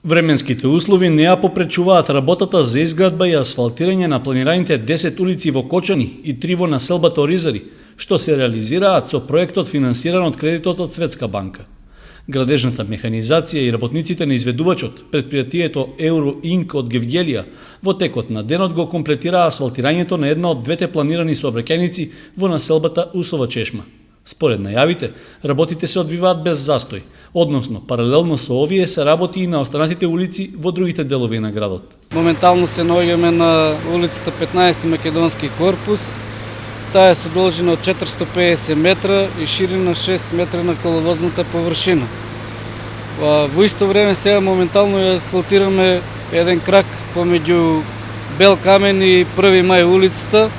Временските услови не ја попречуваат работата за изградба и асфалтирање на планираните 10 улици во Кочани и 3 во населбата Оризари, што се реализираат со проектот финансиран од кредитот од Светска банка. Градежната механизација и работниците на изведувачот, предпријатието Euro Inc. од Гевгелија, во текот на денот го комплетираа асфалтирањето на една од двете планирани сообраќајници во населбата Усова Чешма. Според најавите, работите се одвиваат без застој, односно паралелно со овие се работи и на останатите улици во другите делови на градот. Моментално се наоѓаме на улицата 15 Македонски корпус. Таа е со должина од 450 метра и ширина 6 метра на коловозната површина. Во исто време сега моментално ја асфалтираме еден крак помеѓу Бел Камен и 1 мај улицата.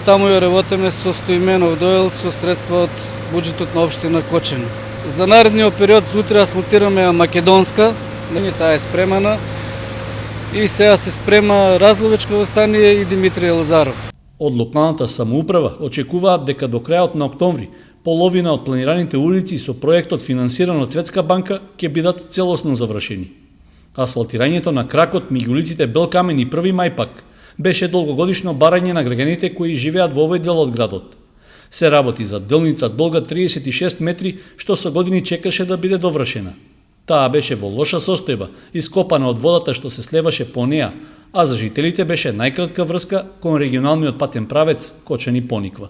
Таму ја работиме со Стоименов доел со средства од буџетот на општина Кочани. За наредниот период утре асфалтираме Македонска, таа е спремана и сега се спрема Разловечково стание и Димитрije Лазаров. Од локалната самоуправа очекуваат дека до крајот на октомври половина од планираните улици со проектот финансиран од Светска банка ќе бидат целосно завршени. Асфалтирањето на кракот меѓу улиците Бел Камен и 1 мај пак беше долгогодишно барање на граѓаните кои живеат во овој дел од градот. Се работи за делница долга 36 метри, што со години чекаше да биде довршена. Таа беше во лоша состојба, ископана од водата што се слеваше по неа, а за жителите беше најкратка врска кон регионалниот патен правец Кочани Пониква.